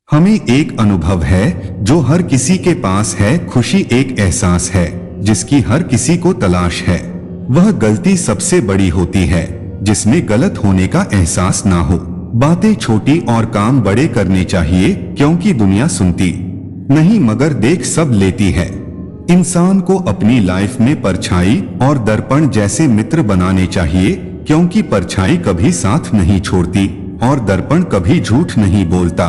हमें एक अनुभव है जो हर किसी के पास है। खुशी एक एहसास है जिसकी हर किसी को तलाश है। वह गलती सबसे बड़ी होती है जिसमें गलत होने का एहसास ना हो। बातें छोटी और काम बड़े करने चाहिए क्योंकि दुनिया सुनती नहीं मगर देख सब लेती है। इंसान को अपनी लाइफ में परछाई और दर्पण जैसे मित्र बनाने चाहिए क्योंकि परछाई कभी साथ नहीं छोड़ती और दर्पण कभी झूठ नहीं बोलता।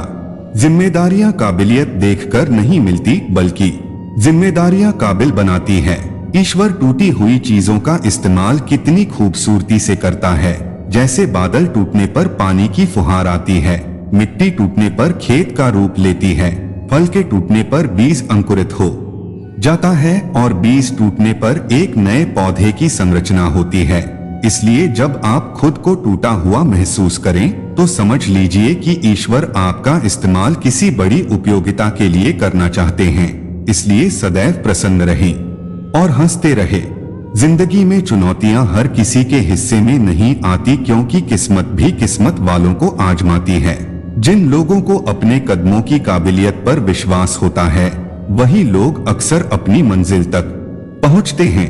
जिम्मेदारियां काबिलियत देखकर नहीं मिलती बल्कि जिम्मेदारियां काबिल बनाती है। ईश्वर टूटी हुई चीजों का इस्तेमाल कितनी खूबसूरती से करता है। जैसे बादल टूटने पर पानी की फुहार आती है, मिट्टी टूटने पर खेत का रूप लेती है, फल के टूटने पर बीज अंकुरित हो जाता है और बीज टूटने पर एक नए पौधे की संरचना होती है। इसलिए जब आप खुद को टूटा हुआ महसूस करें तो समझ लीजिए कि ईश्वर आपका इस्तेमाल किसी बड़ी उपयोगिता के लिए करना चाहते हैं। इसलिए सदैव प्रसन्न रहें और हंसते रहे। जिंदगी में चुनौतियां हर किसी के हिस्से में नहीं आती क्योंकि किस्मत भी किस्मत वालों को आजमाती है। जिन लोगों को अपने कदमों की काबिलियत पर विश्वास होता है वही लोग अक्सर अपनी मंजिल तक पहुंचते हैं।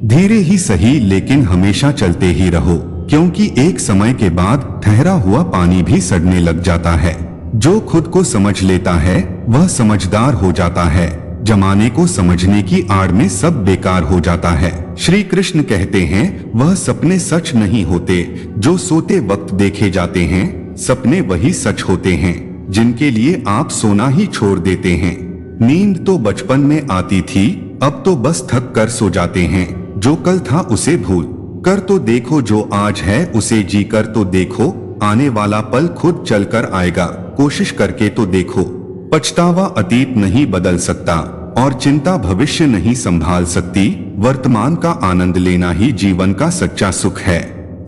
धीरे ही सही लेकिन हमेशा चलते ही रहो क्योंकि एक समय के बाद ठहरा हुआ पानी भी सड़ने लग जाता है। जो खुद को समझ लेता है वह समझदार हो जाता है। जमाने को समझने की आड़ में सब बेकार हो जाता है। श्री कृष्ण कहते हैं वह सपने सच नहीं होते जो सोते वक्त देखे जाते हैं। सपने वही सच होते हैं जिनके लिए आप सोना ही छोड़ देते हैं। नींद तो बचपन में आती थी, अब तो बस थक कर सो जाते हैं। जो कल था उसे भूल कर तो देखो, जो आज है उसे जी कर तो देखो। आने वाला पल खुद चल कर आएगा, कोशिश करके तो देखो। पछतावा अतीत नहीं बदल सकता और चिंता भविष्य नहीं संभाल सकती। वर्तमान का आनंद लेना ही जीवन का सच्चा सुख है।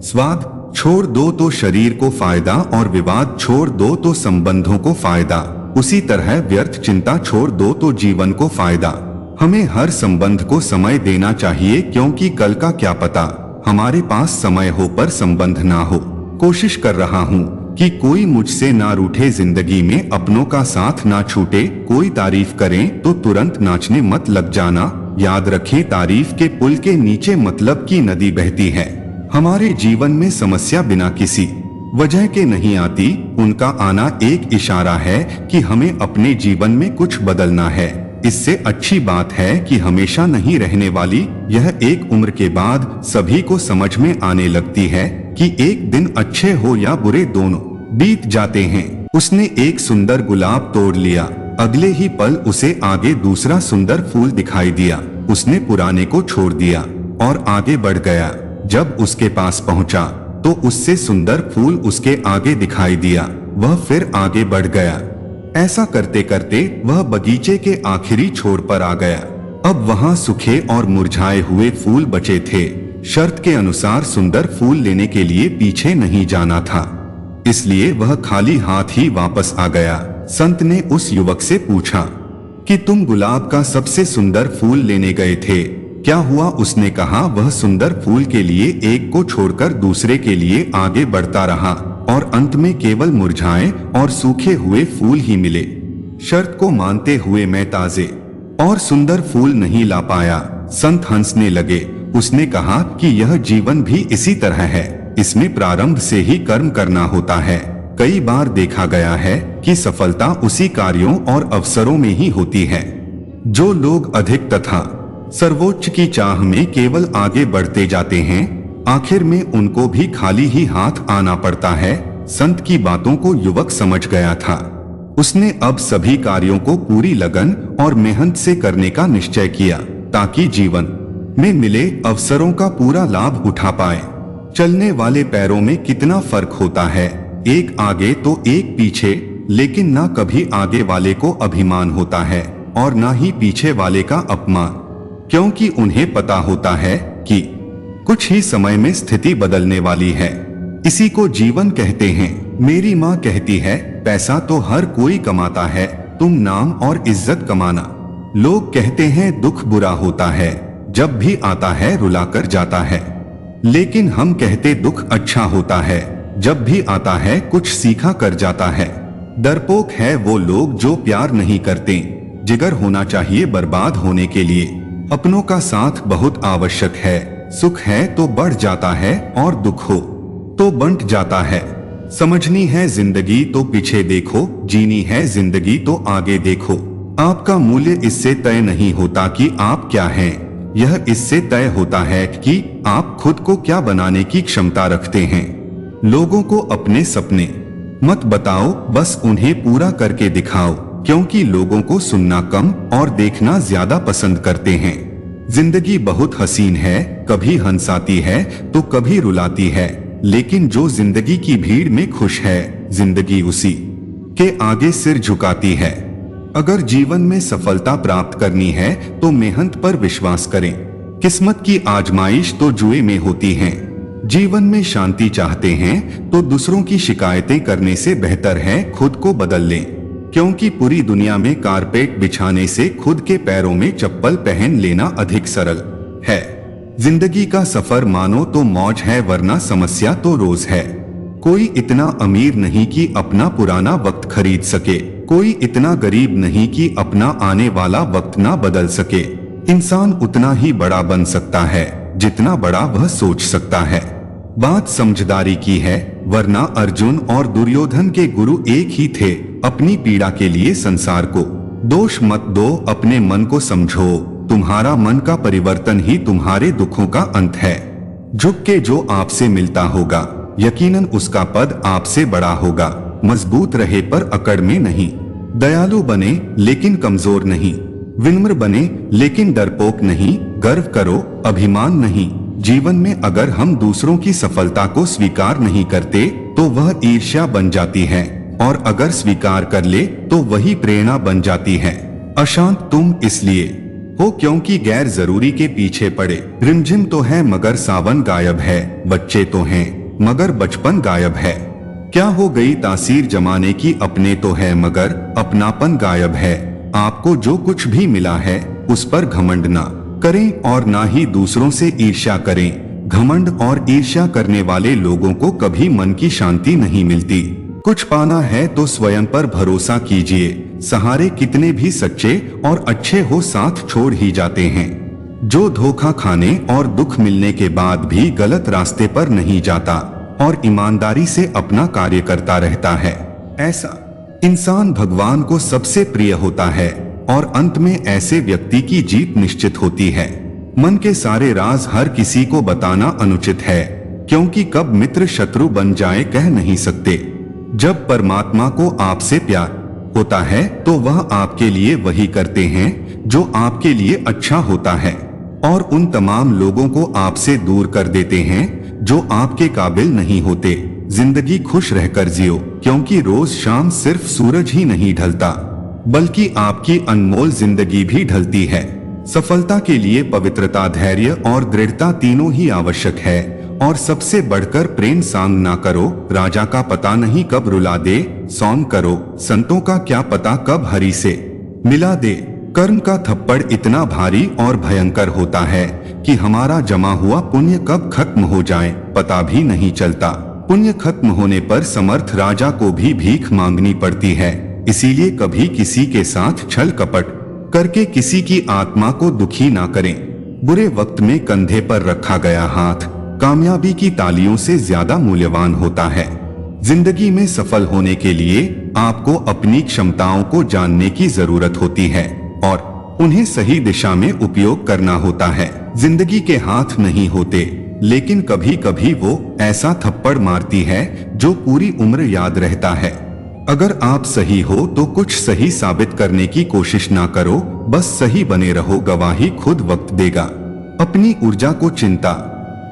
स्वाद छोड़ दो तो शरीर को फायदा और विवाद छोड़ दो तो संबंधों को फायदा। उसी तरह व्यर्थ चिंता छोड़ दो तो जीवन को फायदा। हमें हर संबंध को समय देना चाहिए क्योंकि कल का क्या पता हमारे पास समय हो पर संबंध ना हो। कोशिश कर रहा हूँ कि कोई मुझसे ना रूठे, जिंदगी में अपनों का साथ ना छूटे। कोई तारीफ करें तो तुरंत नाचने मत लग जाना। याद रखें तारीफ के पुल के नीचे मतलब की नदी बहती है। हमारे जीवन में समस्या बिना किसी वजह के नहीं आती, उनका आना एक इशारा है कि हमें अपने जीवन में कुछ बदलना है। इससे अच्छी बात है कि हमेशा नहीं रहने वाली यह एक उम्र के बाद सभी को समझ में आने लगती है कि एक दिन अच्छे हो या बुरे दोनों बीत जाते हैं। उसने एक सुंदर गुलाब तोड़ लिया, अगले ही पल उसे आगे दूसरा सुंदर फूल दिखाई दिया। उसने पुराने को छोड़ दिया और आगे बढ़ गया। जब उसके पास पहुंचा तो उससे सुंदर फूल उसके आगे दिखाई दिया, वह फिर आगे बढ़ गया। ऐसा करते करते वह बगीचे के आखिरी छोर पर आ गया। अब वहां सूखे और मुरझाए हुए फूल बचे थे। शर्त के अनुसार सुंदर फूल लेने के लिए पीछे नहीं जाना था, इसलिए वह खाली हाथ ही वापस आ गया। संत ने उस युवक से पूछा कि तुम गुलाब का सबसे सुंदर फूल लेने गए थे, क्या हुआ? उसने कहा वह सुंदर फूल के लिए एक को छोड़कर दूसरे के लिए आगे बढ़ता रहा और अंत में केवल मुरझाए और सूखे हुए फूल ही मिले। शर्त को मानते हुए मैं ताजे और सुंदर फूल नहीं ला पाया। संत हंसने लगे। उसने कहा कि यह जीवन भी इसी तरह है, इसमें प्रारंभ से ही कर्म करना होता है। कई बार देखा गया है कि सफलता उसी कार्यों और अवसरों में ही होती है। जो लोग अधिक तथा सर्वोच्च की चाह में केवल आगे बढ़ते जाते हैं, आखिर में उनको भी खाली ही हाथ आना पड़ता है। संत की बातों को युवक समझ गया था। उसने अब सभी कार्यों को पूरी लगन और मेहनत से करने का निश्चय किया ताकि जीवन में मिले अवसरों का पूरा लाभ उठा पाए। चलने वाले पैरों में कितना फर्क होता है, एक आगे तो एक पीछे, लेकिन ना कभी आगे वाले को अभिमान होता है और ना ही पीछे वाले का अपमान, क्योंकि उन्हें पता होता है कि कुछ ही समय में स्थिति बदलने वाली है। इसी को जीवन कहते हैं। मेरी माँ कहती है पैसा तो हर कोई कमाता है, तुम नाम और इज्जत कमाना। लोग कहते हैं दुख बुरा होता है, जब भी आता है रुलाकर जाता है, लेकिन हम कहते दुख अच्छा होता है, जब भी आता है कुछ सीखा कर जाता है। डरपोक है वो लोग जो प्यार नहीं करते। जिगर होना चाहिए बर्बाद होने के लिए। अपनों का साथ बहुत आवश्यक है। सुख है तो बढ़ जाता है और दुख हो तो बंट जाता है। समझनी है जिंदगी तो पीछे देखो, जीनी है जिंदगी तो आगे देखो। आपका मूल्य इससे तय नहीं होता कि आप क्या हैं, यह इससे तय होता है कि आप खुद को क्या बनाने की क्षमता रखते हैं। लोगों को अपने सपने मत बताओ, बस उन्हें पूरा करके दिखाओ, क्योंकि लोगों को सुनना कम और देखना ज्यादा पसंद करते हैं। जिंदगी बहुत हसीन है, कभी हंसाती है तो कभी रुलाती है, लेकिन जो जिंदगी की भीड़ में खुश है, जिंदगी उसी के आगे सिर झुकाती है। अगर जीवन में सफलता प्राप्त करनी है तो मेहनत पर विश्वास करें। किस्मत की आजमाइश तो जुए में होती है। जीवन में शांति चाहते हैं तो दूसरों की शिकायतें करने से बेहतर है खुद को बदल लें, क्योंकि पूरी दुनिया में कारपेट बिछाने से खुद के पैरों में चप्पल पहन लेना अधिक सरल है। जिंदगी का सफर मानो तो मौज है, वरना समस्या तो रोज है। कोई इतना अमीर नहीं कि अपना पुराना वक्त खरीद सके, कोई इतना गरीब नहीं कि अपना आने वाला वक्त ना बदल सके। इंसान उतना ही बड़ा बन सकता है जितना बड़ा वह सोच सकता है। बात समझदारी की है, वरना अर्जुन और दुर्योधन के गुरु एक ही थे। अपनी पीड़ा के लिए संसार को दोष मत दो, अपने मन को समझो। तुम्हारा मन का परिवर्तन ही तुम्हारे दुखों का अंत है। झुक के जो आपसे मिलता होगा, यकीनन उसका पद आपसे बड़ा होगा। मजबूत रहे पर अकड़ में नहीं। दयालु बने लेकिन कमजोर नहीं। विनम्र बने लेकिन डरपोक नहीं। गर्व करो, अभिमान नहीं। जीवन में अगर हम दूसरों की सफलता को स्वीकार नहीं करते तो वह ईर्ष्या बन जाती है, और अगर स्वीकार कर ले तो वही प्रेरणा बन जाती है। अशांत तुम इसलिए हो क्योंकि गैर जरूरी के पीछे पड़े। रिमझिम तो है मगर सावन गायब है। बच्चे तो हैं मगर बचपन गायब है। क्या हो गई तासीर जमाने की, अपने तो है मगर अपनापन गायब है। आपको जो कुछ भी मिला है उस पर घमंड ना करें और ना ही दूसरों से ईर्ष्या करें। घमंड और ईर्ष्या करने वाले लोगों को कभी मन की शांति नहीं मिलती। कुछ पाना है तो स्वयं पर भरोसा कीजिए। सहारे कितने भी सच्चे और अच्छे हो साथ छोड़ ही जाते हैं। जो धोखा खाने और दुख मिलने के बाद भी गलत रास्ते पर नहीं जाता और ईमानदारी से अपना कार्य करता रहता है, ऐसा इंसान भगवान को सबसे प्रिय होता है, और अंत में ऐसे व्यक्ति की जीत निश्चित होती है। मन के सारे राज हर किसी को बताना अनुचित है, क्योंकि कब मित्र शत्रु बन जाए कह नहीं सकते। जब परमात्मा को आपसे प्यार होता है तो वह आपके लिए वही करते हैं जो आपके लिए अच्छा होता है, और उन तमाम लोगों को आपसे दूर कर देते हैं जो आपके काबिल नहीं होते। जिंदगी खुश रहकर जियो, क्योंकि रोज शाम सिर्फ सूरज ही नहीं ढलता बल्कि आपकी अनमोल जिंदगी भी ढलती है। सफलता के लिए पवित्रता, धैर्य और दृढ़ता तीनों ही आवश्यक है, और सबसे बढ़कर प्रेम सांग ना करो। राजा का पता नहीं कब रुला दे, सौंग करो संतों का क्या पता कब हरि से मिला दे। कर्म का थप्पड़ इतना भारी और भयंकर होता है कि हमारा जमा हुआ पुण्य कब खत्म हो जाए पता भी नहीं चलता। पुण्य खत्म होने पर समर्थ राजा को भी भीख मांगनी पड़ती है। इसीलिए कभी किसी के साथ छल कपट करके किसी की आत्मा को दुखी ना करें। बुरे वक्त में कंधे पर रखा गया हाथ कामयाबी की तालियों से ज्यादा मूल्यवान होता है। जिंदगी में सफल होने के लिए आपको अपनी क्षमताओं को जानने की जरूरत होती है और उन्हें सही दिशा में उपयोग करना होता है। जिंदगी के हाथ नहीं होते, लेकिन कभी कभी वो ऐसा थप्पड़ मारती है जो पूरी उम्र याद रहता है। अगर आप सही हो तो कुछ सही साबित करने की कोशिश ना करो, बस सही बने रहो, गवाही खुद वक्त देगा। अपनी ऊर्जा को चिंता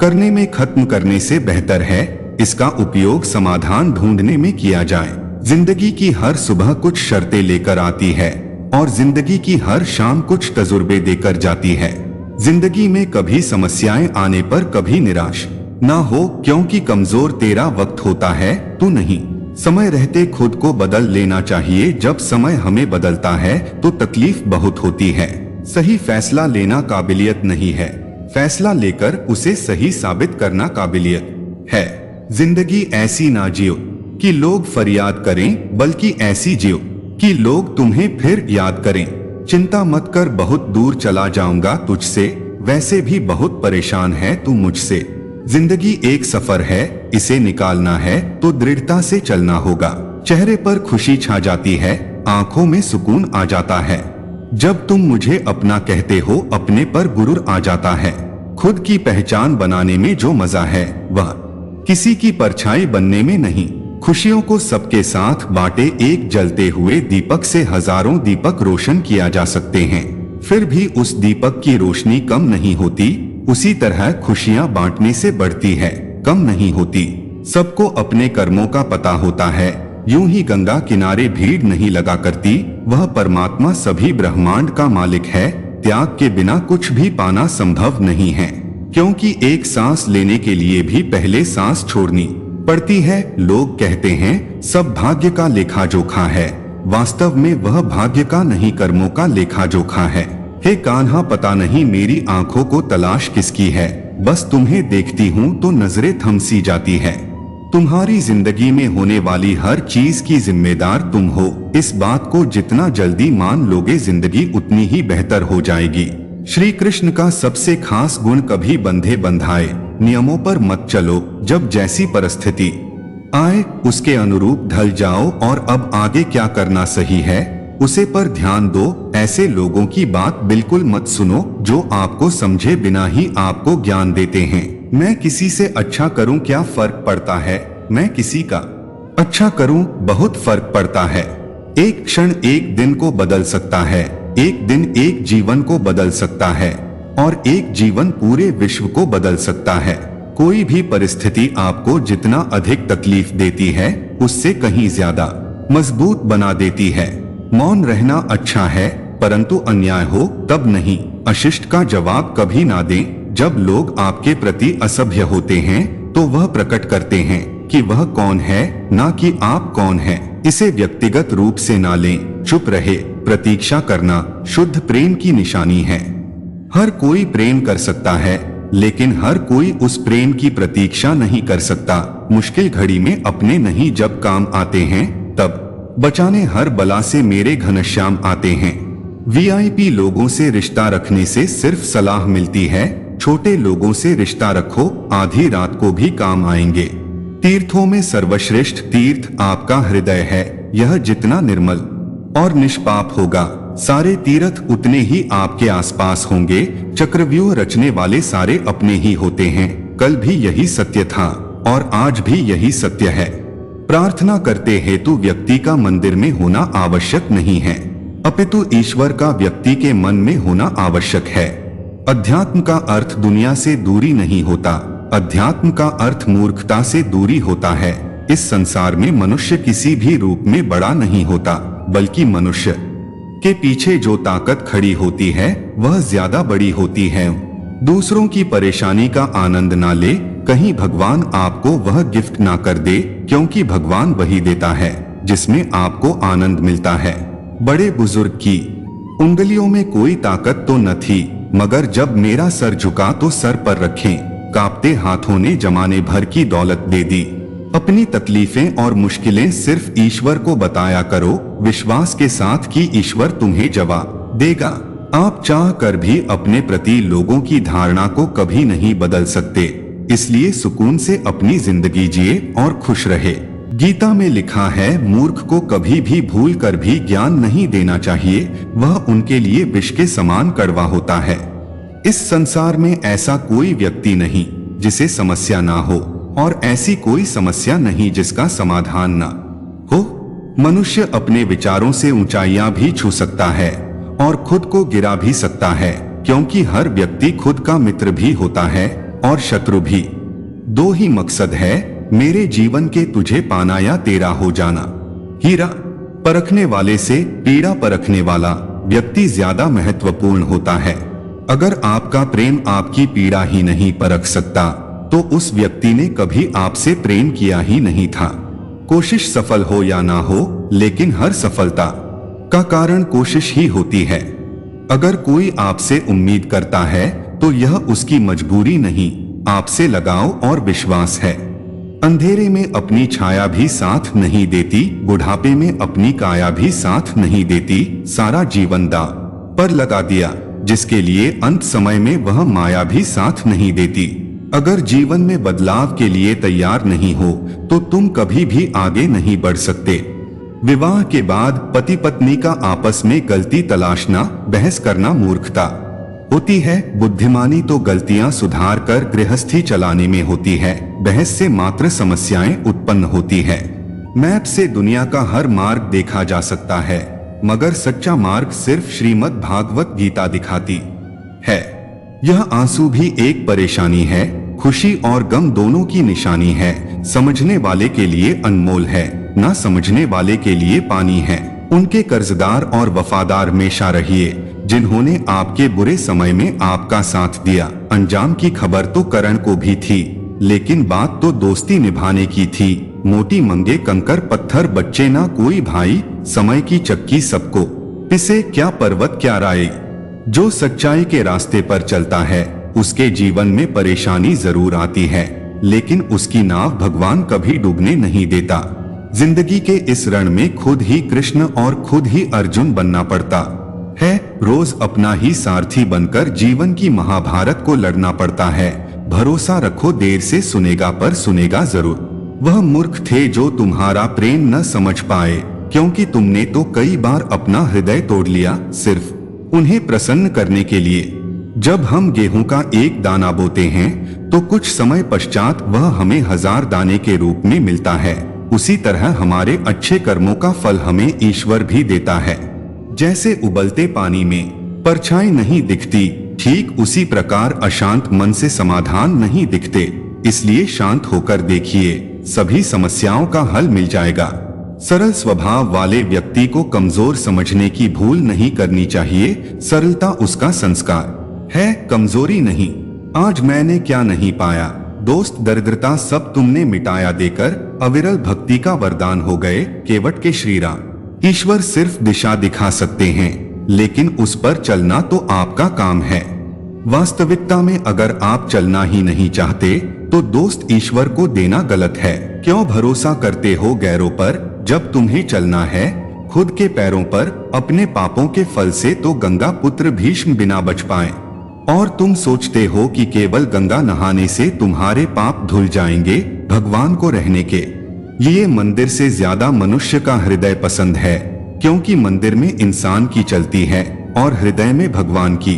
करने में खत्म करने से बेहतर है इसका उपयोग समाधान ढूंढने में किया जाए। जिंदगी की हर सुबह कुछ शर्तें लेकर आती है और जिंदगी की हर शाम कुछ तजुर्बे देकर जाती है। जिंदगी में कभी समस्याएं आने पर कभी निराश ना हो, क्योंकि कमजोर तेरा वक्त होता है तू नहीं। समय रहते खुद को बदल लेना चाहिए। जब समय हमें बदलता है तो तकलीफ बहुत होती है। सही फैसला लेना काबिलियत नहीं है, फैसला लेकर उसे सही साबित करना काबिलियत है। जिंदगी ऐसी ना जियो कि लोग फरियाद करें, बल्कि ऐसी जियो कि लोग तुम्हें फिर याद करें। चिंता मत कर, बहुत दूर चला जाऊंगा तुझसे, वैसे भी बहुत परेशान है तू मुझसे। जिंदगी एक सफर है, इसे निकालना है तो दृढ़ता से चलना होगा। चेहरे पर खुशी छा जाती है, आंखों में सुकून आ जाता है। जब तुम मुझे अपना कहते हो, अपने पर गुरूर आ जाता है। खुद की पहचान बनाने में जो मजा है, वह किसी की परछाई बनने में नहीं। खुशियों को सबके साथ बांटे, एक जलते हुए दीपक से हजारों दीपक रोशन किया जा सकते हैं, फिर भी उस दीपक की रोशनी कम नहीं होती। उसी तरह खुशियां बांटने से बढ़ती है, कम नहीं होती। सबको अपने कर्मों का पता होता है, यूं ही गंगा किनारे भीड़ नहीं लगा करती। वह परमात्मा सभी ब्रह्मांड का मालिक है। त्याग के बिना कुछ भी पाना संभव नहीं है, क्योंकि एक सांस लेने के लिए भी पहले सांस छोड़नी पड़ती है। लोग कहते हैं सब भाग्य का लेखा जोखा है, वास्तव में वह भाग्य का नहीं, कर्मों का लेखा जोखा है। हे कान्हा, पता नहीं मेरी आंखों को तलाश किसकी है, बस तुम्हें देखती हूँ तो नजरें थम सी जाती है। तुम्हारी जिंदगी में होने वाली हर चीज की जिम्मेदार तुम हो। इस बात को जितना जल्दी मान लोगे, जिंदगी उतनी ही बेहतर हो जाएगी। श्री कृष्ण का सबसे खास गुण, कभी बंधे बंधाए नियमों पर मत चलो। जब जैसी परिस्थिति आए उसके अनुरूप ढल जाओ, और अब आगे क्या करना सही है उसे पर ध्यान दो। ऐसे लोगों की बात बिल्कुल मत सुनो जो आपको समझे बिना ही आपको ज्ञान देते हैं। मैं किसी से अच्छा करूं, क्या फर्क पड़ता है, मैं किसी का अच्छा करूं, बहुत फर्क पड़ता है। एक क्षण एक दिन को बदल सकता है, एक दिन एक जीवन को बदल सकता है, और एक जीवन पूरे विश्व को बदल सकता है। कोई भी परिस्थिति आपको जितना अधिक तकलीफ देती है, उससे कहीं ज्यादा मजबूत बना देती है। मौन रहना अच्छा है, परंतु अन्याय हो तब नहीं। अशिष्ट का जवाब कभी ना दें। जब लोग आपके प्रति असभ्य होते हैं तो वह प्रकट करते हैं कि वह कौन है, ना कि आप कौन हैं। इसे व्यक्तिगत रूप से ना लें। चुप रहे। प्रतीक्षा करना शुद्ध प्रेम की निशानी है। हर कोई प्रेम कर सकता है, लेकिन हर कोई उस प्रेम की प्रतीक्षा नहीं कर सकता। मुश्किल घड़ी में अपने नहीं जब काम आते हैं, तब बचाने हर बला से मेरे घनश्याम आते हैं। वीआईपी लोगों से रिश्ता रखने से सिर्फ सलाह मिलती है। छोटे लोगों से रिश्ता रखो, आधी रात को भी काम आएंगे। तीर्थों में सर्वश्रेष्ठ तीर्थ आपका हृदय है। यह जितना निर्मल और निष्पाप होगा, सारे तीर्थ उतने ही आपके आसपास होंगे। चक्रव्यूह रचने वाले सारे अपने ही होते हैं। कल भी यही सत्य था और आज भी यही सत्य है। प्रार्थना करते हेतु व्यक्ति का मंदिर में होना आवश्यक नहीं है, अपितु ईश्वर का व्यक्ति के मन में होना आवश्यक है। अध्यात्म का अर्थ दुनिया से दूरी नहीं होता, अध्यात्म का अर्थ मूर्खता से दूरी होता है। इस संसार में मनुष्य किसी भी रूप में बड़ा नहीं होता, बल्कि मनुष्य के पीछे जो ताकत खड़ी होती है वह ज्यादा बड़ी होती है। दूसरों की परेशानी का आनंद ना ले, कहीं भगवान आपको वह गिफ्ट ना कर दे, क्योंकि भगवान वही देता है जिसमें आपको आनंद मिलता है। बड़े बुजुर्ग की उंगलियों में कोई ताकत तो न थी, मगर जब मेरा सर झुका तो सर पर रखें कांपते हाथों ने जमाने भर की दौलत दे दी। अपनी तकलीफें और मुश्किलें सिर्फ ईश्वर को बताया करो, विश्वास के साथ कि ईश्वर तुम्हें जवाब देगा। आप चाह कर भी अपने प्रति लोगों की धारणा को कभी नहीं बदल सकते, इसलिए सुकून से अपनी जिंदगी जिए और खुश रहे। गीता में लिखा है, मूर्ख को कभी भी भूल कर भी ज्ञान नहीं देना चाहिए, वह उनके लिए विष के समान कड़वा होता है। इस संसार में ऐसा कोई व्यक्ति नहीं जिसे समस्या ना हो, और ऐसी कोई समस्या नहीं जिसका समाधान ना हो। मनुष्य अपने विचारों से ऊंचाइयां भी छू सकता है और खुद को गिरा भी सकता है, क्योंकि हर व्यक्ति खुद का मित्र भी होता है और शत्रु भी। दो ही मकसद है मेरे जीवन के, तुझे पाना या तेरा हो जाना। हीरा परखने वाले से पीड़ा परखने वाला व्यक्ति ज्यादा महत्वपूर्ण होता है। अगर आपका प्रेम आपकी पीड़ा ही नहीं परख सकता, तो उस व्यक्ति ने कभी आपसे प्रेम किया ही नहीं था। कोशिश सफल हो या ना हो, लेकिन हर सफलता का कारण कोशिश ही होती है। अगर कोई आपसे उम्मीद करता है तो यह उसकी मजबूरी नहीं, आपसे लगाव और विश्वास है। अंधेरे में अपनी छाया भी साथ नहीं देती, बुढ़ापे में अपनी काया भी साथ नहीं देती। सारा जीवन दांव पर लगा दिया, जिसके लिए अंत समय में वह माया भी साथ नहीं देती। अगर जीवन में बदलाव के लिए तैयार नहीं हो तो तुम कभी भी आगे नहीं बढ़ सकते। विवाह के बाद पति पत्नी का आपस में गलती तलाशना, बहस करना मूर्खता होती है। बुद्धिमानी तो गलतियां सुधार कर गृहस्थी चलाने में होती है। बहस से मात्र समस्याएं उत्पन्न होती है। मैप से दुनिया का हर मार्ग देखा जा सकता है, मगर सच्चा मार्ग सिर्फ श्रीमद् भागवत गीता दिखाती है। यह आंसू भी एक परेशानी है, खुशी और गम दोनों की निशानी है। समझने वाले के लिए अनमोल है, ना समझने वाले के लिए पानी है। उनके कर्जदार और वफादार हमेशा रहिए जिन्होंने आपके बुरे समय में आपका साथ दिया। अंजाम की खबर तो करण को भी थी, लेकिन बात तो दोस्ती निभाने की थी। मोटी मंगे कंकर पत्थर बच्चे ना कोई भाई, समय की चक्की सबको पिसे क्या पर्वत क्या राई। जो सच्चाई के रास्ते पर चलता है उसके जीवन में परेशानी जरूर आती है, लेकिन उसकी नाव भगवान कभी डूबने नहीं देता। जिंदगी के इस रण में खुद ही कृष्ण और खुद ही अर्जुन बनना पड़ता है। रोज अपना ही सारथी बनकर जीवन की महाभारत को लड़ना पड़ता है। भरोसा रखो देर से सुनेगा पर सुनेगा जरूर। वह मूर्ख थे जो तुम्हारा प्रेम न समझ पाए, क्योंकि तुमने तो कई बार अपना हृदय तोड़ लिया सिर्फ उन्हें प्रसन्न करने के लिए। जब हम गेहूं का एक दाना बोते हैं तो कुछ समय पश्चात वह हमें 1000 दाने के रूप में मिलता है। उसी तरह हमारे अच्छे कर्मों का फल हमें ईश्वर भी देता है। जैसे उबलते पानी में परछाई नहीं दिखती, ठीक उसी प्रकार अशांत मन से समाधान नहीं दिखते। इसलिए शांत होकर देखिए, सभी समस्याओं का हल मिल जाएगा। सरल स्वभाव वाले व्यक्ति को कमजोर समझने की भूल नहीं करनी चाहिए। सरलता उसका संस्कार है, कमजोरी नहीं। आज मैंने क्या नहीं पाया, दोस्त दरिद्रता सब तुमने मिटाया देकर अविरल भक्ति का वरदान हो गए केवट के श्री राम। ईश्वर सिर्फ दिशा दिखा सकते हैं, लेकिन उस पर चलना तो आपका काम है। वास्तविकता में अगर आप चलना ही नहीं चाहते तो दोस्त ईश्वर को देना गलत है। क्यों भरोसा करते हो गैरों पर, जब तुम्हें चलना है खुद के पैरों पर। अपने पापों के फल से तो गंगा पुत्र भीष्म बिना बच पाए, और तुम सोचते हो कि केवल गंगा नहाने से तुम्हारे पाप धुल जाएंगे। भगवान को रहने के ये मंदिर से ज्यादा मनुष्य का हृदय पसंद है, क्योंकि मंदिर में इंसान की चलती है और हृदय में भगवान की।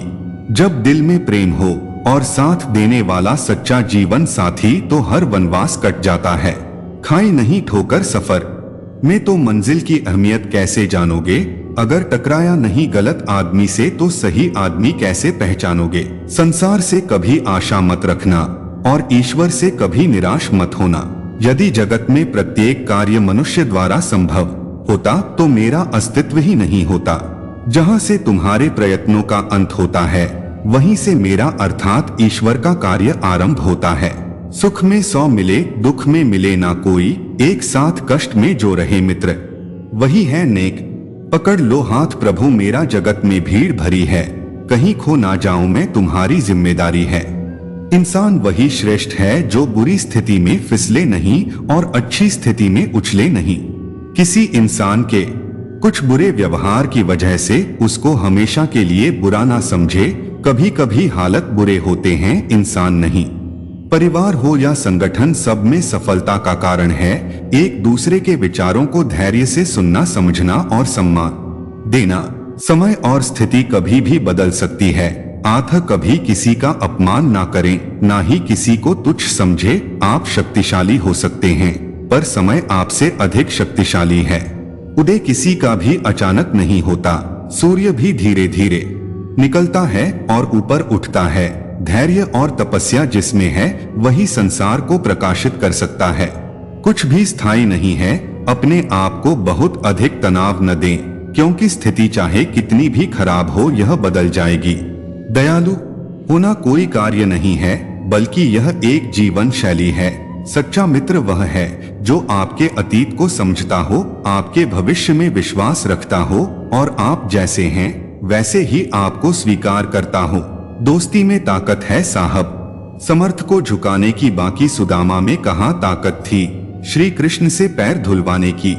जब दिल में प्रेम हो और साथ देने वाला सच्चा जीवन साथी, तो हर वनवास कट जाता है। खाई नहीं ठोकर सफर में तो मंजिल की अहमियत कैसे जानोगे। अगर टकराया नहीं गलत आदमी से तो सही आदमी कैसे पहचानोगे। संसार से कभी आशा मत रखना और ईश्वर से कभी निराश मत होना। यदि जगत में प्रत्येक कार्य मनुष्य द्वारा संभव होता तो मेरा अस्तित्व ही नहीं होता। जहाँ से तुम्हारे प्रयत्नों का अंत होता है, वहीं से मेरा अर्थात ईश्वर का कार्य आरंभ होता है। सुख में 100 मिले, दुख में मिले ना कोई, एक साथ कष्ट में जो रहे मित्र, वही है नेक। पकड़ लो हाथ प्रभु मेरा, जगत में भीड़ भरी है, कहीं खो ना जाऊं मैं, तुम्हारी जिम्मेदारी है। इंसान वही श्रेष्ठ है जो बुरी स्थिति में फिसले नहीं और अच्छी स्थिति में उछले नहीं। किसी इंसान के कुछ बुरे व्यवहार की वजह से उसको हमेशा के लिए बुरा ना समझे। कभी कभी हालत बुरे होते हैं, इंसान नहीं। परिवार हो या संगठन, सब में सफलता का कारण है एक दूसरे के विचारों को धैर्य से सुनना, समझना और सम्मान देना। समय और स्थिति कभी भी बदल सकती है। आत्ह कभी किसी का अपमान ना करें, ना ही किसी को तुच्छ समझे। आप शक्तिशाली हो सकते हैं, पर समय आपसे अधिक शक्तिशाली है। उदय किसी का भी अचानक नहीं होता, सूर्य भी धीरे धीरे निकलता है और ऊपर उठता है। धैर्य और तपस्या जिसमें है वही संसार को प्रकाशित कर सकता है। कुछ भी स्थायी नहीं है। अपने आप को बहुत अधिक तनाव न दें, क्योंकि स्थिति चाहे कितनी भी खराब हो यह बदल जाएगी। दयालु होना कोई कार्य नहीं है, बल्कि यह एक जीवन शैली है। सच्चा मित्र वह है जो आपके अतीत को समझता हो, आपके भविष्य में विश्वास रखता हो और आप जैसे हैं वैसे ही आपको स्वीकार करता हो। दोस्ती में ताकत है साहब, समर्थ को झुकाने की बाकी सुदामा में कहाँ ताकत थी श्री कृष्ण से पैर धुलवाने की।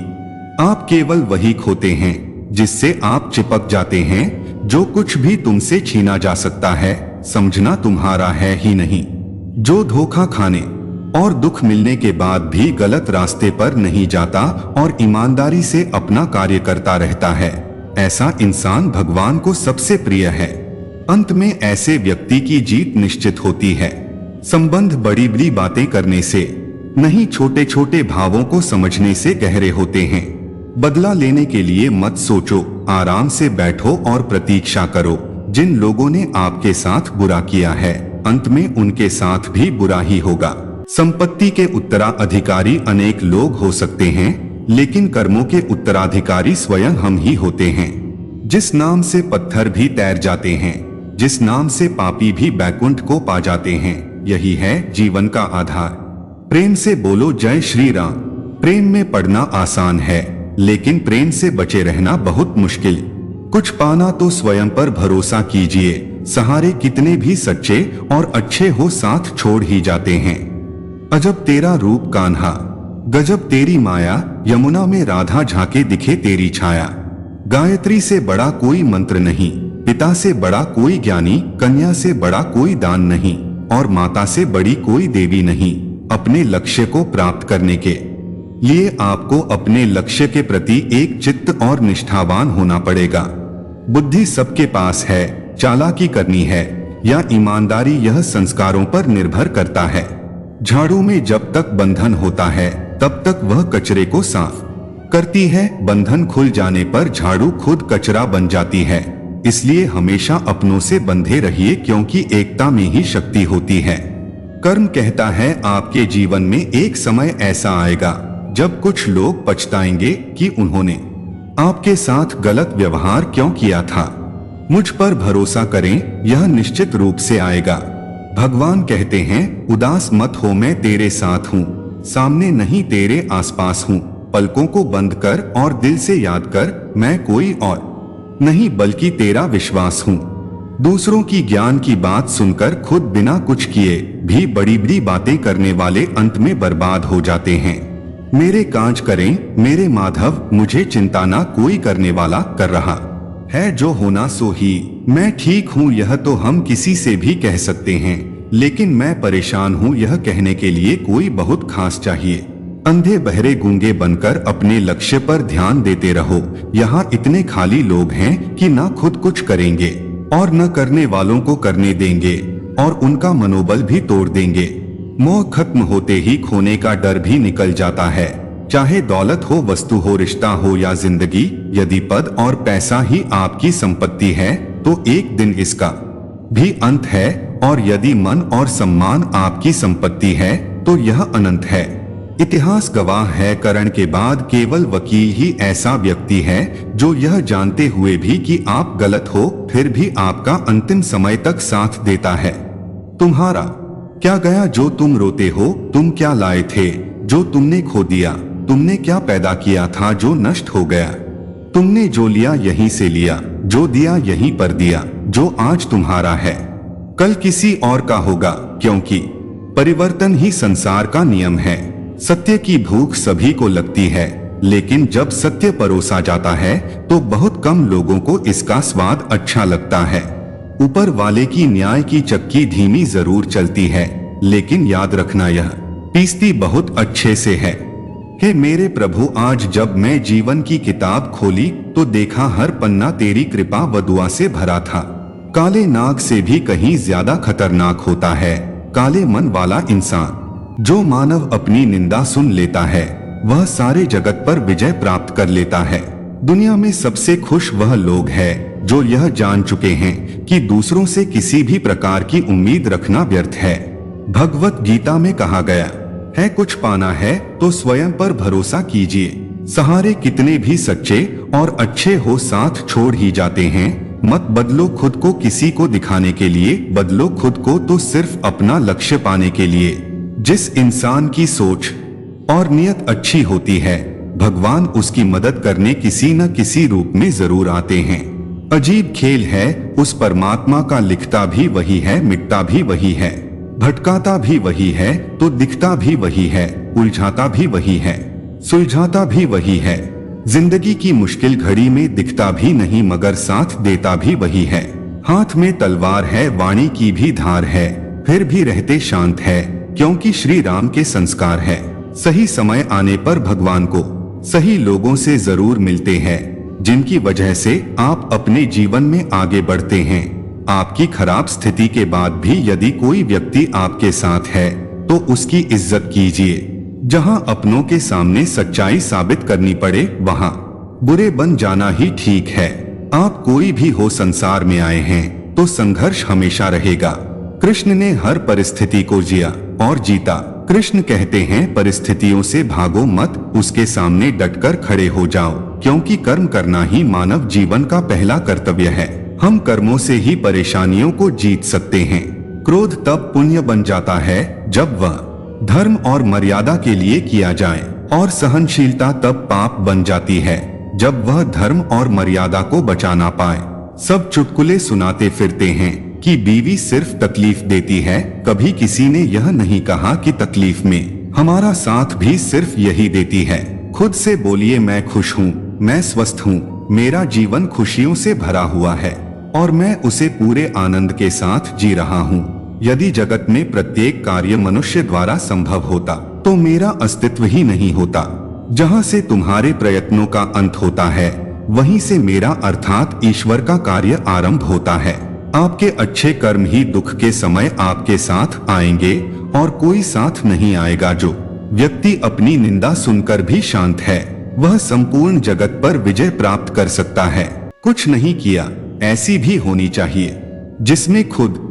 आप केवल वही खोते हैं जिससे आप चिपक जाते हैं। जो कुछ भी तुमसे छीना जा सकता है समझना तुम्हारा है ही नहीं। जो धोखा खाने और दुख मिलने के बाद भी गलत रास्ते पर नहीं जाता और ईमानदारी से अपना कार्य करता रहता है, ऐसा इंसान भगवान को सबसे प्रिय है। अंत में ऐसे व्यक्ति की जीत निश्चित होती है। संबंध बड़ी बड़ी बातें करने से नहीं, छोटे छोटे भावों को समझने से गहरे होते हैं। बदला लेने के लिए मत सोचो, आराम से बैठो और प्रतीक्षा करो। जिन लोगों ने आपके साथ बुरा किया है अंत में उनके साथ भी बुरा ही होगा। संपत्ति के उत्तराधिकारी अनेक लोग हो सकते हैं, लेकिन कर्मों के उत्तराधिकारी स्वयं हम ही होते हैं। जिस नाम से पत्थर भी तैर जाते हैं, जिस नाम से पापी भी बैकुंठ को पा जाते हैं, यही है जीवन का आधार। प्रेम से बोलो जय श्री राम। प्रेम में पड़ना आसान है, लेकिन प्रेम से बचे रहना बहुत मुश्किल। कुछ पाना तो स्वयं पर भरोसा कीजिए। सहारे कितने भी सच्चे और अच्छे हो साथ छोड़ ही जाते हैं। अजब तेरा रूप कान्हा, गजब तेरी माया, यमुना में राधा झांके दिखे तेरी छाया। गायत्री से बड़ा कोई मंत्र नहीं, पिता से बड़ा कोई ज्ञानी, कन्या से बड़ा कोई दान नहीं और माता से बड़ी कोई देवी नहीं। अपने लक्ष्य को प्राप्त करने के लिए आपको अपने लक्ष्य के प्रति एक चित्त और निष्ठावान होना पड़ेगा। बुद्धि सबके पास है, चालाकी करनी है या ईमानदारी यह संस्कारों पर निर्भर करता है। झाड़ू में जब तक बंधन होता है तब तक वह कचरे को साफ करती है, बंधन खुल जाने पर झाड़ू खुद कचरा बन जाती है। इसलिए हमेशा अपनों से बंधे रहिए, क्योंकि एकता में ही शक्ति होती है। कर्म कहता है आपके जीवन में एक समय ऐसा आएगा जब कुछ लोग पछताएंगे कि उन्होंने आपके साथ गलत व्यवहार क्यों किया था। मुझ पर भरोसा करें, यह निश्चित रूप से आएगा। भगवान कहते हैं उदास मत हो, मैं तेरे साथ हूँ, सामने नहीं तेरे आसपास हूँ। पलकों को बंद कर और दिल से याद कर, मैं कोई और नहीं बल्कि तेरा विश्वास हूँ। दूसरों की ज्ञान की बात सुनकर खुद बिना कुछ किए भी बड़ी बड़ी बातें करने वाले अंत में बर्बाद हो जाते हैं। मेरे काज करें मेरे माधव, मुझे चिंता ना कोई करने वाला कर रहा है, जो होना सो ही। मैं ठीक हूँ यह तो हम किसी से भी कह सकते हैं, लेकिन मैं परेशान हूँ यह कहने के लिए कोई बहुत खास चाहिए। अंधे बहरे गूंगे बनकर अपने लक्ष्य पर ध्यान देते रहो। यहाँ इतने खाली लोग हैं कि ना खुद कुछ करेंगे और न करने वालों को करने देंगे और उनका मनोबल भी तोड़ देंगे। मोह खत्म होते ही खोने का डर भी निकल जाता है। चाहे दौलत हो, वस्तु हो, रिश्ता हो या जिंदगी, यदि पद और पैसा ही आपकी संपत्ति है तो एक दिन इसका भी अंत है, और यदि मन और सम्मान आपकी संपत्ति है तो यह अनंत है। इतिहास गवाह है, करण के बाद केवल वकील ही ऐसा व्यक्ति है जो यह जानते हुए भी कि आप गलत हो फिर भी आपका अंतिम समय तक साथ देता है। तुम्हारा क्या गया जो तुम रोते हो, तुम क्या लाए थे जो तुमने खो दिया, तुमने क्या पैदा किया था जो नष्ट हो गया। तुमने जो लिया यहीं से लिया, जो दिया यहीं पर दिया। जो आज तुम्हारा है कल किसी और का होगा, क्योंकि परिवर्तन ही संसार का नियम है। सत्य की भूख सभी को लगती है, लेकिन जब सत्य परोसा जाता है तो बहुत कम लोगों को इसका स्वाद अच्छा लगता है। ऊपर वाले की न्याय की चक्की धीमी जरूर चलती है, लेकिन याद रखना यह पीसती बहुत अच्छे से है। हे मेरे प्रभु, आज जब मैं जीवन की किताब खोली तो देखा हर पन्ना तेरी कृपा व दुआ से भरा था। काले नाग से भी कहीं ज्यादा खतरनाक होता है काले मन वाला इंसान। जो मानव अपनी निंदा सुन लेता है वह सारे जगत पर विजय प्राप्त कर लेता है। दुनिया में सबसे खुश वह लोग हैं जो यह जान चुके हैं कि दूसरों से किसी भी प्रकार की उम्मीद रखना व्यर्थ है। भगवत गीता में कहा गया है, कुछ पाना है तो स्वयं पर भरोसा कीजिए। सहारे कितने भी सच्चे और अच्छे हो साथ छोड़ ही जाते हैं। मत बदलो खुद को किसी को दिखाने के लिए, बदलो खुद को तो सिर्फ अपना लक्ष्य पाने के लिए। जिस इंसान की सोच और नियत अच्छी होती है, भगवान उसकी मदद करने किसी न किसी रूप में जरूर आते हैं। अजीब खेल है, उस परमात्मा का लिखता भी वही है, मिटता भी वही है। भटकाता भी वही है तो दिखता भी वही है, उलझाता भी वही है, सुलझाता भी वही है। जिंदगी की मुश्किल घड़ी में दिखता भी नहीं मगर साथ देता भी वही है। हाथ में तलवार है, वाणी की भी धार है, फिर भी रहते शांत है क्योंकि श्री राम के संस्कार है। सही समय आने पर भगवान को सही लोगों से जरूर मिलते हैं जिनकी वजह से आप अपने जीवन में आगे बढ़ते हैं। आपकी खराब स्थिति के बाद भी यदि कोई व्यक्ति आपके साथ है तो उसकी इज्जत कीजिए। जहां अपनों के सामने सच्चाई साबित करनी पड़े वहां बुरे बन जाना ही ठीक है। आप कोई भी हो संसार में आए हैं तो संघर्ष हमेशा रहेगा। कृष्ण ने हर परिस्थिति को जिया और जीता। कृष्ण कहते हैं परिस्थितियों से भागो मत, उसके सामने डटकर खड़े हो जाओ क्योंकि कर्म करना ही मानव जीवन का पहला कर्तव्य है। हम कर्मों से ही परेशानियों को जीत सकते हैं। क्रोध तब पुण्य बन जाता है जब वह धर्म और मर्यादा के लिए किया जाए और सहनशीलता तब पाप बन जाती है जब वह धर्म और मर्यादा को बचा ना पाए। सब चुटकुले सुनाते फिरते हैं कि बीवी सिर्फ तकलीफ देती है, कभी किसी ने यह नहीं कहा कि तकलीफ में हमारा साथ भी सिर्फ यही देती है। खुद से बोलिए मैं खुश हूँ, मैं स्वस्थ हूँ, मेरा जीवन खुशियों से भरा हुआ है और मैं उसे पूरे आनंद के साथ जी रहा हूँ। यदि जगत में प्रत्येक कार्य मनुष्य द्वारा संभव होता तो मेरा अस्तित्व ही नहीं होता। जहाँ से तुम्हारे प्रयत्नों का अंत होता है वहीं से मेरा अर्थात ईश्वर का कार्य आरंभ होता है। आपके अच्छे कर्म ही दुख के समय आपके साथ आएंगे और कोई साथ नहीं आएगा। जो व्यक्ति अपनी निंदा सुनकर भी शांत है वह संपूर्ण जगत पर विजय प्राप्त कर सकता है। कुछ नहीं किया ऐसी भी होनी चाहिए जिसमें खुद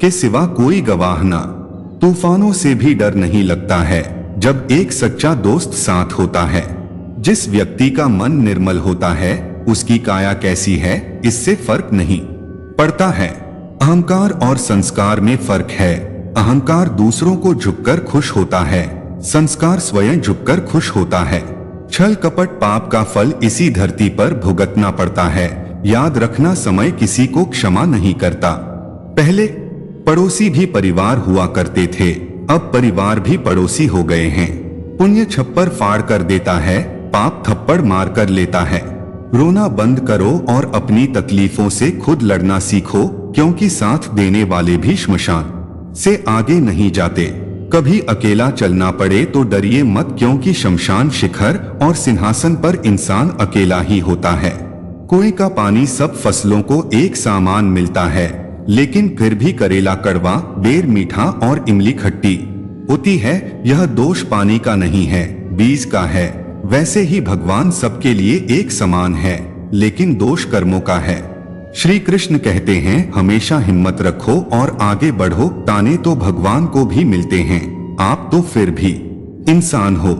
के सिवा कोई गवाह ना। तूफानों से भी डर नहीं लगता है जब एक सच्चा दोस्त साथ होता है। जिस व्यक्ति का मन निर्मल होता है उसकी काया कैसी है इससे फर्क नहीं पड़ता है। अहंकार और संस्कार में फर्क है। अहंकार दूसरों को झुककर खुश होता है, संस्कार स्वयं झुककर खुश होता है। छल कपट पाप का फल इसी धरती पर भुगतना पड़ता है। याद रखना समय किसी को क्षमा नहीं करता। पहले पड़ोसी भी परिवार हुआ करते थे, अब परिवार भी पड़ोसी हो गए हैं। पुण्य छप्पर फाड़ कर देता है, पाप थप्पड़ मार कर लेता है। रोना बंद करो और अपनी तकलीफों से खुद लड़ना सीखो क्योंकि साथ देने वाले भी श्मशान से आगे नहीं जाते। कभी अकेला चलना पड़े तो डरिए मत क्योंकि शमशान शिखर और सिंहासन पर इंसान अकेला ही होता है। कुएं का पानी सब फसलों को एक समान मिलता है लेकिन फिर भी करेला कड़वा, बेर मीठा और इमली खट्टी होती है। यह दोष पानी का नहीं है, बीज का है। वैसे ही भगवान सबके लिए एक समान है लेकिन दोष कर्मों का है। श्री कृष्ण कहते हैं हमेशा हिम्मत रखो और आगे बढ़ो। ताने तो भगवान को भी मिलते हैं, आप तो फिर भी इंसान हो।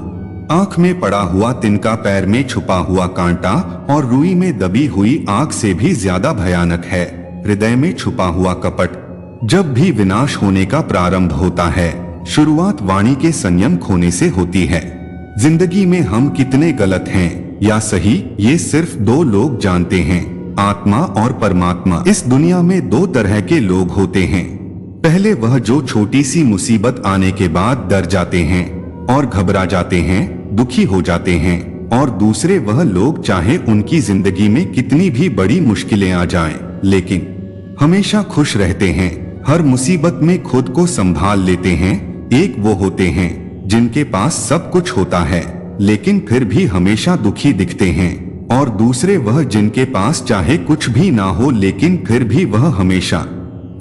आंख में पड़ा हुआ तिनका पैर में छुपा हुआ कांटा और रुई में दबी हुई आग से भी ज्यादा भयानक है हृदय में छुपा हुआ कपट। जब भी विनाश होने का प्रारंभ होता है शुरुआत वाणी के संयम खोने से होती है। जिंदगी में हम कितने गलत हैं या सही ये सिर्फ दो लोग जानते हैं, आत्मा और परमात्मा। इस दुनिया में दो तरह के लोग होते हैं। पहले वह जो छोटी सी मुसीबत आने के बाद डर जाते हैं और घबरा जाते हैं, दुखी हो जाते हैं, और दूसरे वह लोग चाहे उनकी जिंदगी में कितनी भी बड़ी मुश्किलें आ जाएं, लेकिन हमेशा खुश रहते हैं, हर मुसीबत में खुद को संभाल लेते हैं। एक वो होते हैं जिनके पास सब कुछ होता है लेकिन फिर भी हमेशा दुखी दिखते हैं, और दूसरे वह जिनके पास चाहे कुछ भी ना हो लेकिन फिर भी वह हमेशा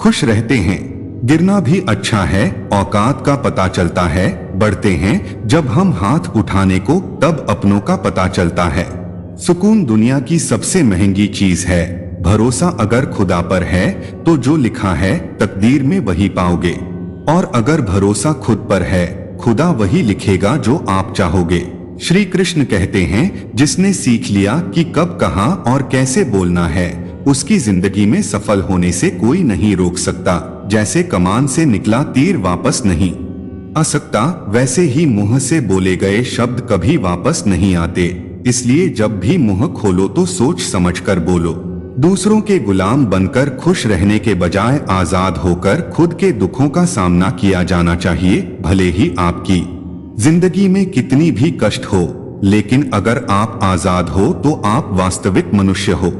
खुश रहते हैं। गिरना भी अच्छा है, औकात का पता चलता है। बढ़ते हैं जब हम हाथ उठाने को तब अपनों का पता चलता है। सुकून दुनिया की सबसे महंगी चीज है। भरोसा अगर खुदा पर है तो जो लिखा है तकदीर में वही पाओगे, और अगर भरोसा खुद पर है खुदा वही लिखेगा जो आप चाहोगे। श्री कृष्ण कहते हैं जिसने सीख लिया कि कब कहाँ और कैसे बोलना है उसकी जिंदगी में सफल होने से कोई नहीं रोक सकता। जैसे कमान से निकला तीर वापस नहीं आ सकता वैसे ही मुंह से बोले गए शब्द कभी वापस नहीं आते। इसलिए जब भी मुंह खोलो तो सोच समझकर बोलो। दूसरों के गुलाम बनकर खुश रहने के बजाय आजाद होकर खुद के दुखों का सामना किया जाना चाहिए। भले ही आपकी जिंदगी में कितनी भी कष्ट हो, लेकिन अगर आप आजाद हो तो आप वास्तविक मनुष्य हो।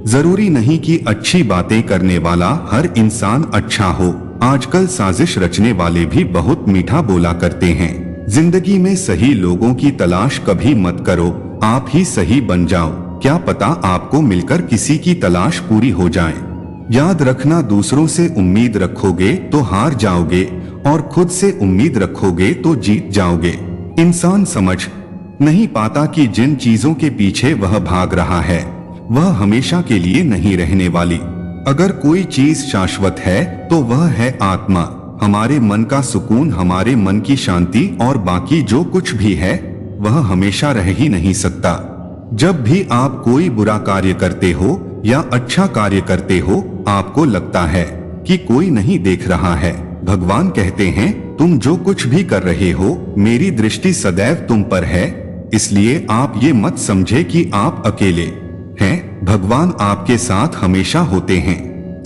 जरूरी नहीं कि अच्छी बातें करने वाला हर इंसान अच्छा हो। आजकल साजिश रचने वाले भी बहुत मीठा बोला करते हैं। जिंदगी में सही लोगों की तलाश कभी मत करो, आप ही सही बन जाओ। क्या पता आपको मिलकर किसी की तलाश पूरी हो जाए। याद रखना, दूसरों से उम्मीद रखोगे तो हार जाओगे और खुद से उम्मीद रखोगे तो जीत जाओगे। इंसान समझ नहीं पाता कि जिन चीजों के पीछे वह भाग रहा है वह हमेशा के लिए नहीं रहने वाली। अगर कोई चीज शाश्वत है तो वह है आत्मा, हमारे मन का सुकून, हमारे मन की शांति, और बाकी जो कुछ भी है वह हमेशा रह ही नहीं सकता। जब भी आप कोई बुरा कार्य करते हो या अच्छा कार्य करते हो, आपको लगता है कि कोई नहीं देख रहा है। भगवान कहते हैं, तुम जो कुछ भी कर रहे हो मेरी दृष्टि सदैव तुम पर है, इसलिए आप ये मत समझे कि आप अकेले हैं। भगवान आपके साथ हमेशा होते हैं।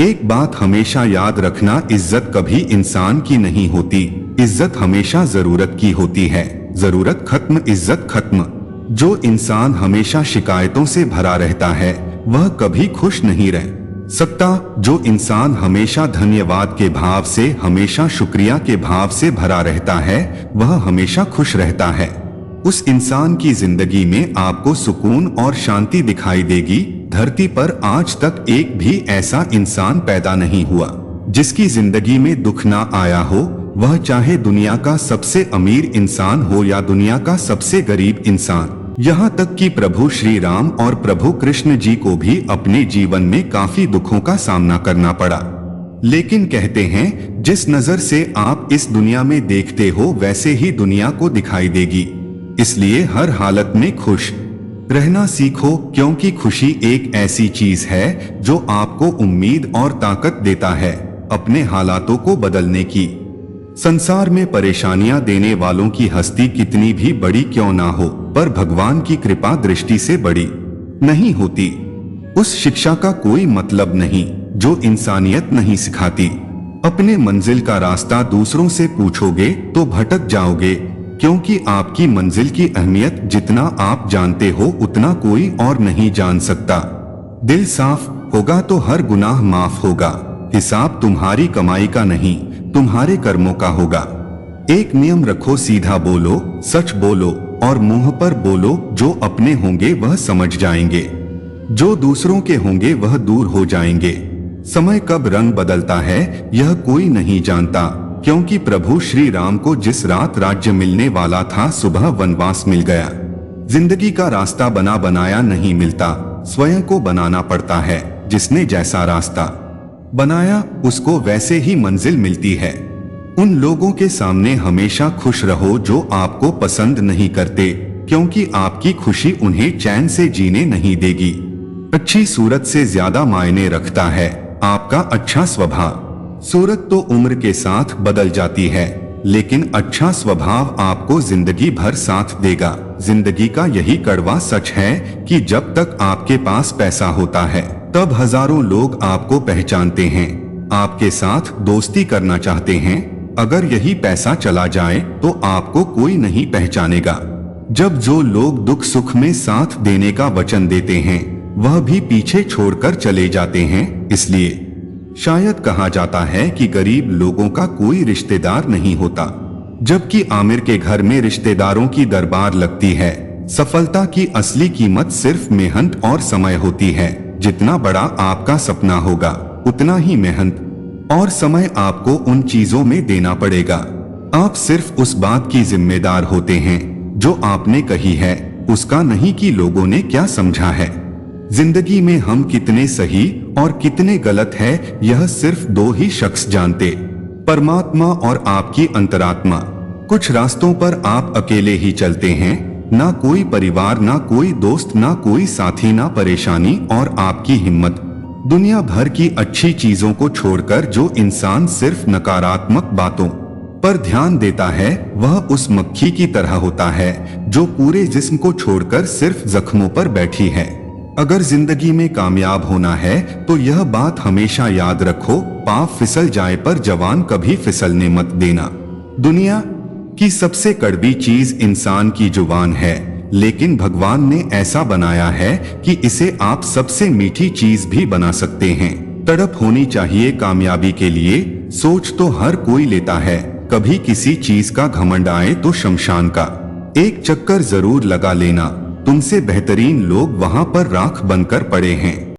एक बात हमेशा याद रखना, इज्जत कभी इंसान की नहीं होती, इज्जत हमेशा जरूरत की होती है। जरूरत खत्म, इज्जत खत्म। जो इंसान हमेशा शिकायतों से भरा रहता है वह कभी खुश नहीं रह सकता। जो इंसान हमेशा धन्यवाद के भाव से, हमेशा शुक्रिया के भाव से भरा रहता है वह हमेशा खुश रहता है। उस इंसान की जिंदगी में आपको सुकून और शांति दिखाई देगी। धरती पर आज तक एक भी ऐसा इंसान पैदा नहीं हुआ जिसकी जिंदगी में दुख ना आया हो, वह चाहे दुनिया का सबसे अमीर इंसान हो या दुनिया का सबसे गरीब इंसान। यहाँ तक कि प्रभु श्री राम और प्रभु कृष्ण जी को भी अपने जीवन में काफी दुखों का सामना करना पड़ा। लेकिन कहते हैं, जिस नजर से आप इस दुनिया में देखते हो वैसे ही दुनिया को दिखाई देगी। इसलिए हर हालत में खुश रहना सीखो, क्योंकि खुशी एक ऐसी चीज है जो आपको उम्मीद और ताकत देता है अपने हालातों को बदलने की। संसार में परेशानियां देने वालों की हस्ती कितनी भी बड़ी क्यों ना हो, पर भगवान की कृपा दृष्टि से बड़ी नहीं होती। उस शिक्षा का कोई मतलब नहीं जो इंसानियत नहीं सिखाती। अपने मंजिल का रास्ता दूसरों से पूछोगे तो भटक जाओगे, क्योंकि आपकी मंजिल की अहमियत जितना आप जानते हो उतना कोई और नहीं जान सकता। दिल साफ होगा तो हर गुनाह माफ होगा। हिसाब तुम्हारी कमाई का नहीं, तुम्हारे कर्मों का होगा। एक नियम रखो, सीधा बोलो, सच बोलो और मुंह पर बोलो। जो अपने होंगे वह समझ जाएंगे, जो दूसरों के होंगे वह दूर हो जाएंगे। समय कब रंग बदलता है यह कोई नहीं जानता, क्योंकि प्रभु श्री राम को जिस रात राज्य मिलने वाला था सुबह वनवास मिल गया। जिंदगी का रास्ता बना बनाया नहीं मिलता, स्वयं को बनाना पड़ता है। जिसने जैसा रास्ता बनाया उसको वैसे ही मंजिल मिलती है। उन लोगों के सामने हमेशा खुश रहो जो आपको पसंद नहीं करते, क्योंकि आपकी खुशी उन्हें चैन से जीने नहीं देगी। अच्छी सूरत से ज्यादा मायने रखता है आपका अच्छा स्वभाव। सूरत तो उम्र के साथ बदल जाती है, लेकिन अच्छा स्वभाव आपको जिंदगी भर साथ देगा। जिंदगी का यही कड़वा सच है कि जब तक आपके पास पैसा होता है तब हजारों लोग आपको पहचानते हैं, आपके साथ दोस्ती करना चाहते हैं। अगर यही पैसा चला जाए तो आपको कोई नहीं पहचानेगा। जब जो लोग दुख सुख में साथ देने का वचन देते हैं वह भी पीछे छोड़कर चले जाते हैं। इसलिए शायद कहा जाता है कि गरीब लोगों का कोई रिश्तेदार नहीं होता, जबकि आमिर के घर में रिश्तेदारों की दरबार लगती है। सफलता की असली कीमत सिर्फ मेहनत और समय होती है। जितना बड़ा आपका सपना होगा उतना ही मेहनत और समय आपको उन चीजों में देना पड़ेगा। आप सिर्फ उस बात की जिम्मेदार होते हैं जो आपने कही है, उसका नहीं कि लोगों ने क्या समझा है। जिंदगी में हम कितने सही और कितने गलत है यह सिर्फ दो ही शख्स जानते, परमात्मा और आपकी अंतरात्मा। कुछ रास्तों पर आप अकेले ही चलते हैं, ना कोई परिवार, ना कोई दोस्त, ना कोई साथी, ना परेशानी और आपकी हिम्मत। दुनिया भर की अच्छी चीजों को छोड़कर जो इंसान सिर्फ नकारात्मक बातों पर ध्यान देता है वह उस मक्खी की तरह होता है जो पूरे जिस्म को छोड़कर सिर्फ जख्मों पर बैठी है। अगर जिंदगी में कामयाब होना है तो यह बात हमेशा याद रखो, पाँव फिसल जाए पर जवान कभी फिसलने मत देना। दुनिया की सबसे कड़वी चीज इंसान की जुबान है, लेकिन भगवान ने ऐसा बनाया है कि इसे आप सबसे मीठी चीज भी बना सकते हैं। तड़प होनी चाहिए कामयाबी के लिए, सोच तो हर कोई लेता है, कभी किसी चीज का घमंड आए तो शमशान का एक चक्कर जरूर लगा लेना, तुमसे बेहतरीन लोग वहां पर राख बनकर पड़े हैं।